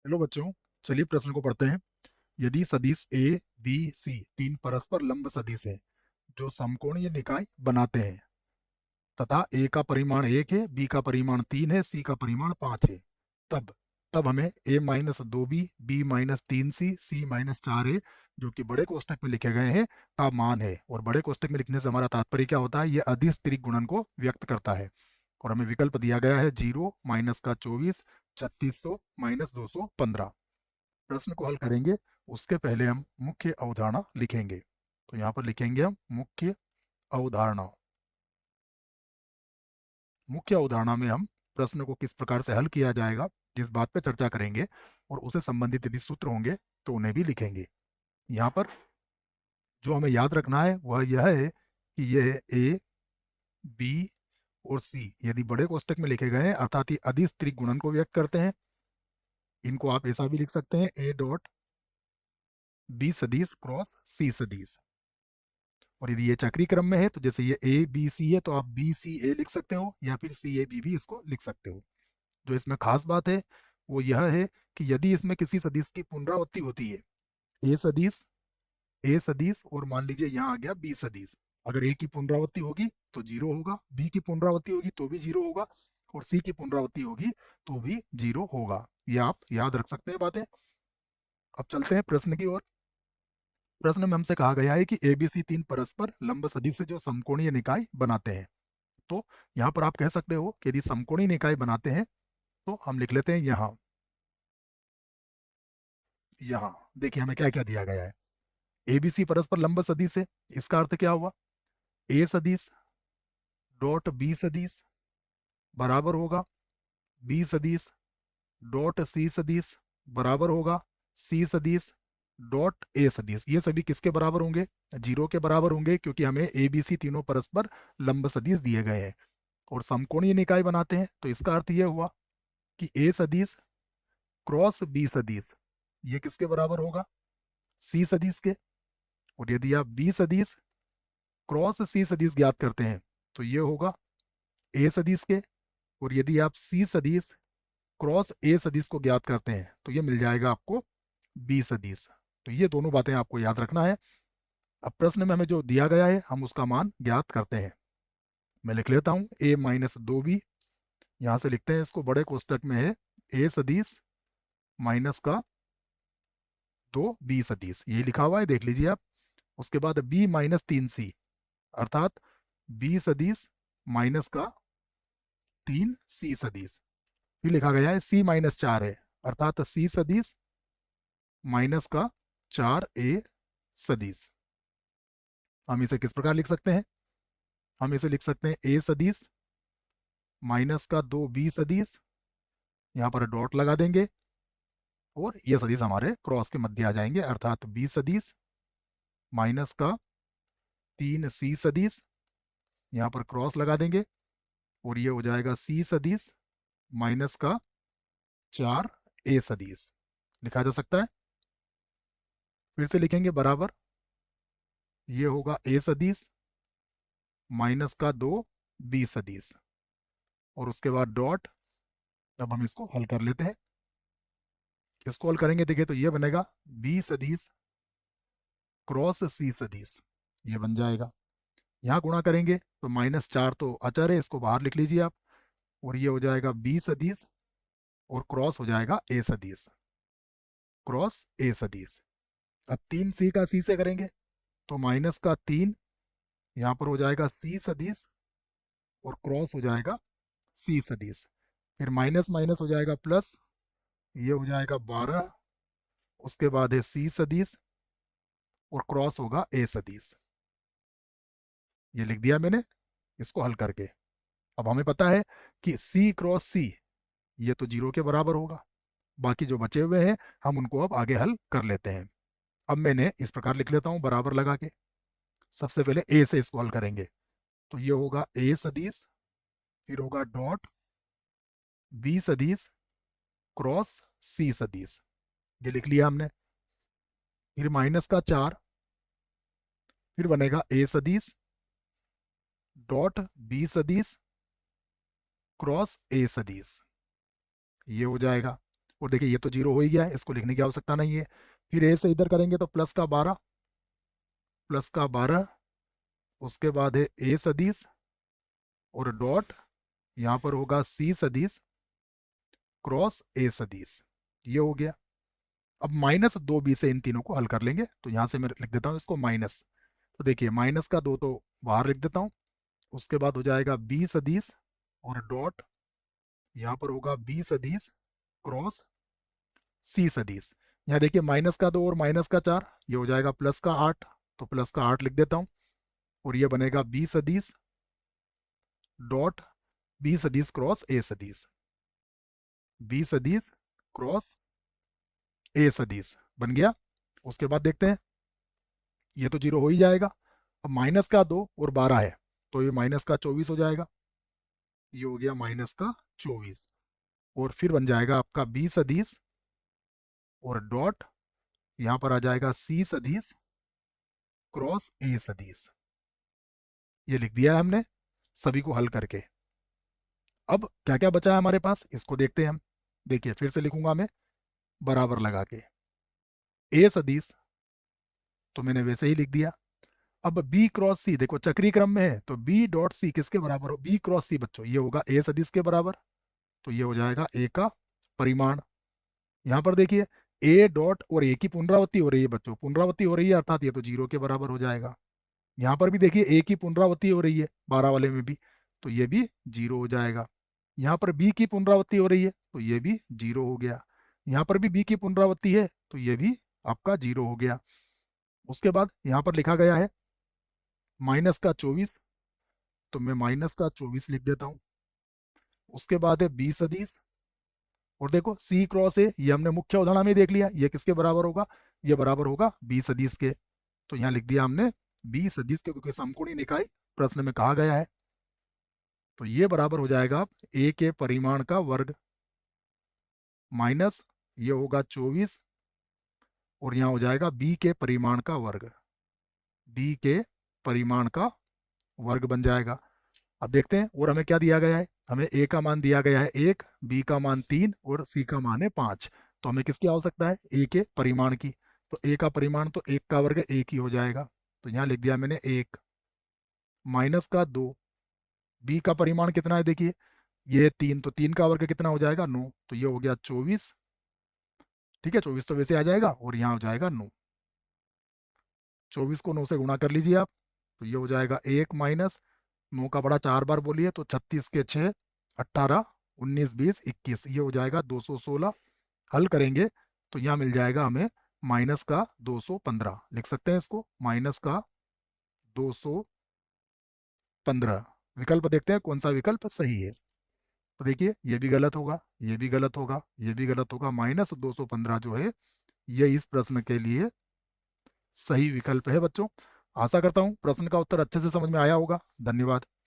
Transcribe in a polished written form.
Hello बच्चों, चलिए प्रश्न को पढ़ते हैं। यदि सदिश ए बी सी तीन परस्पर लंब सदिश है जो समकोणीय निकाय बनाते हैं तथा ए का परिमाण 1 है, बी का परिमाण 3 है, सी का परिमाण 5 है, तब तब हमें ए माइनस 2 बी माइनस 3 सी माइनस 4 जो कि बड़े कोष्टक में लिखे गए हैं का मान है। और बड़े कोष्टक में लिखने से हमारा तात्पर्य क्या होता है? ये अदिश तिर्यक गुणन को व्यक्त करता है। और हमें विकल्प दिया गया है 0 माइनस का 24, 3600 माइनस 215। प्रश्न को हल करेंगे उसके पहले हम मुख्य अवधारणा लिखेंगे। तो यहाँ पर लिखेंगे हम मुख्य अवधारणा। मुख्य अवधारणा में हम प्रश्न को किस प्रकार से हल किया जाएगा, जिस बात पे चर्चा करेंगे, और उसे संबंधित यदि सूत्र होंगे तो उन्हें भी लिखेंगे। यहाँ पर जो हमें याद रखना है वह यह है कि यह ए बी और सी यदि बड़े कोष्टक में लिखे गए हैं अर्थात ये अदिश त्रिक गुणन को व्यक्त करते हैं। इनको आप ऐसा भी लिख सकते हैं ए डॉट बी सदिश क्रॉस सी सदिश। और यदि ये चक्रीय क्रम में है तो जैसे ये ए बी सी है तो आप बी सी ए लिख सकते हो या फिर सी ए बी भी इसको लिख सकते हो। जो इसमें खास बात है वो यह है कि यदि इसमें किसी सदिश की पुनरावृत्ति होती है, ए सदिश ए सदिश और मान लीजिए यहाँ आ गया बी सदिश, अगर ए की पुनरावृत्ति होगी तो जीरो होगा, बी की पुनरावृत्ति होगी तो भी जीरो होगा, और सी की पुनरावृत्ति होगी तो भी जीरो होगा। ये आप याद रख सकते हैं बातें। अब चलते हैं प्रश्न की ओर। प्रश्न में हमसे कहा गया है कि एबीसी तीन परस्पर लंब सदिश जो समकोणीय निकाय बनाते हैं। तो यहाँ पर आप कह सकते हो कि यदि समकोणीय निकाय बनाते हैं तो हम लिख लेते हैं यहाँ। यहाँ देखिए हमें क्या क्या दिया गया है। एबीसी परस्पर लंब सदिश है, इसका अर्थ क्या हुआ? ए सदिश डॉट बी सदिश बराबर होगा बी सदिश डॉट सी सदिश बराबर होगा सी सदिश डॉट ए सदिश। ये सभी किसके बराबर होंगे? जीरो के बराबर होंगे, क्योंकि हमें ए बी सी तीनों परस्पर लंब सदिश दिए गए हैं और समकोणीय निकाय बनाते हैं। तो इसका अर्थ यह हुआ कि ए सदिश क्रॉस बी सदिश ये किसके बराबर होगा? सी सदिश के। और यदि आप बी सदिश क्रॉस सी सदिश ज्ञात करते हैं तो ये होगा ए सदिश के। और यदि आप सी सदिश क्रॉस ए सदिश को ज्ञात करते हैं तो ये मिल जाएगा आपको बी सदिश। तो ये दोनों बातें आपको याद रखना है। अब प्रश्न में हमें जो दिया गया है हम उसका मान ज्ञात करते हैं। मैं लिख लेता हूं ए माइनस 2 बी, यहां से लिखते हैं इसको बड़े कोष्टक में है ए सदिश माइनस का 2 बी सदिश, ये लिखा हुआ है देख लीजिए आप। उसके बाद बी माइनस 3 सी अर्थात बी सदिश माइनस का 3 सी सदिश। फिर लिखा गया है सी माइनस 4 है अर्थात सी सदिश माइनस का 4 ए सदिश। हम इसे किस प्रकार लिख सकते हैं? हम इसे लिख सकते हैं ए सदिश माइनस का 2 बी सदिश, यहाँ पर डॉट लगा देंगे और ये सदिश हमारे क्रॉस के मध्य आ जाएंगे अर्थात बी सदिश माइनस का 3 सी सदिश, यहाँ पर क्रॉस लगा देंगे और ये हो जाएगा सी सदिश माइनस का 4 ए सदिश। लिखा जा सकता है। फिर से लिखेंगे बराबर, ये होगा ए सदिश माइनस का 2 बी सदिश और उसके बाद डॉट। अब हम इसको हल कर लेते हैं। इसको हल करेंगे देखिए तो ये बनेगा बी सदिश क्रॉस सी सदिश, ये बन जाएगा। यहाँ गुणा करेंगे तो -4 तो अचर है, इसको बाहर लिख लीजिए आप। और ये हो जाएगा बी सदिश और क्रॉस हो जाएगा ए सदिश, क्रॉस ए सदिश। अब 3 सी का सी से करेंगे तो -3 यहाँ पर हो जाएगा सी सदिश और क्रॉस हो जाएगा सी सदिश। फिर माइनस माइनस हो जाएगा प्लस, ये हो जाएगा 12, उसके बाद है सी सदिश और क्रॉस होगा ए सदिश। ये लिख दिया मैंने इसको हल करके। अब हमें पता है कि सी क्रॉस सी ये तो जीरो के बराबर होगा, बाकी जो बचे हुए हैं हम उनको अब आगे हल कर लेते हैं। अब मैंने इस प्रकार लिख लेता हूं बराबर लगा के। सबसे पहले ए से इसको हल करेंगे तो ये होगा ए सदिश, फिर होगा डॉट बी सदिश क्रॉस सी सदिश, ये लिख लिया हमने। फिर -4, फिर बनेगा ए सदिश डॉट बी सदिश क्रॉस ए सदिश, ये हो जाएगा। और देखिए ये तो 0 हो ही गया है, इसको लिखने की आवश्यकता नहीं है। फिर ए से इधर करेंगे तो प्लस का 12, उसके बाद है ए सदिश और डॉट, यहाँ पर होगा सी सदिश क्रॉस ए सदिश, ये हो गया। अब -2b से इन तीनों को हल कर लेंगे, तो यहाँ से मैं लिख देता हूँ इसको माइनस। तो देखिए माइनस का 2 तो बाहर लिख देता हूँ, उसके बाद हो जाएगा बी सदिश और डॉट, यहाँ पर होगा बी सदिश क्रॉस सी सदिश। यहाँ देखिए -2 और -4, ये हो जाएगा +8, तो +8 लिख देता हूँ। और ये बनेगा बी सदिश डॉट बी सदिश क्रॉस ए सदिश, बी सदिश क्रॉस ए सदिश बन गया। उसके बाद देखते हैं, ये तो 0 हो ही जाएगा। अब -2 और 12 है, तो ये -24 हो जाएगा, ये हो गया -24। और फिर बन जाएगा आपका बी सदिश और डॉट, यहाँ पर आ जाएगा सी सदिश क्रॉस ए सदिश, ये लिख दिया है हमने सभी को हल करके। अब क्या क्या बचा है हमारे पास, इसको देखते हैं हम। देखिए फिर से लिखूंगा मैं बराबर लगा के, ए सदिश तो मैंने वैसे ही लिख दिया। अब बी क्रॉस सी, देखो चक्रीय क्रम में है, तो बी डॉट सी किसके बराबर हो, बी क्रॉस सी बच्चों ये होगा ए सदिश के बराबर, तो ये हो जाएगा ए का परिमाण। यहाँ पर देखिए ए डॉट और ए की पुनरावृत्ति हो रही है बच्चों, पुनरावृत्ति हो रही है अर्थात ये तो 0 के बराबर हो जाएगा। यहाँ पर भी देखिए ए की पुनरावृत्ति हो रही है 12 वाले में भी, तो ये भी 0 हो जाएगा। यहाँ पर बी की पुनरावृत्ति हो रही है, तो ये भी 0 हो गया। यहाँ पर भी बी की पुनरावृत्ति है, तो ये भी आपका 0 हो गया। उसके बाद यहाँ पर लिखा गया है -24, तो मैं -24 लिख देता हूँ। उसके बाद है बी सदिश, और देखो सी क्रॉस ए, ये हमने मुख्य उदाहरण में देख लिया, ये किसके बराबर होगा, ये बराबर होगा बी सदिश के, तो यहाँ लिख दिया हमने बी सदिश के, क्योंकि समकोणीय निकाय प्रश्न में कहा गया है। तो ये बराबर हो जाएगा अब ए के परिमाण का वर्ग माइनस, ये होगा 24, और यहाँ हो जाएगा बी के परिमाण का वर्ग, बी के परिमाण का वर्ग बन जाएगा। अब देखते हैं और हमें क्या दिया गया है, हमें ए का मान दिया गया है 1, बी का मान 3 और सी का मान है 5। तो हमें किसकी आवश्यकता है, ए के परिमाण की। तो ए का परिमाण तो 1 का वर्ग 1 ही हो जाएगा, तो यहाँ लिख दिया मैंने 1, -2, बी का परिमाण कितना है देखिए ये 3, तो 3 का वर्ग कितना हो जाएगा 9, तो ये हो गया 24। ठीक है 24 तो वैसे आ जाएगा, और यहाँ हो जाएगा 9, 24 को 9 से गुणा कर लीजिए आप, तो ये हो जाएगा 1 माइनस 9 का बड़ा 4 बार बोलिए, तो 36 के 6, 18, 19, 20, 21, ये हो जाएगा 216। हल करेंगे तो यहाँ मिल जाएगा हमें -215, लिख सकते हैं इसको -215। विकल्प देखते हैं कौन सा विकल्प सही है। तो देखिए ये भी गलत होगा, ये भी गलत होगा, ये भी गलत होगा, -215 जो है ये इस प्रश्न के लिए सही विकल्प है बच्चों। आशा करता हूँ प्रश्न का उत्तर अच्छे से समझ में आया होगा। धन्यवाद।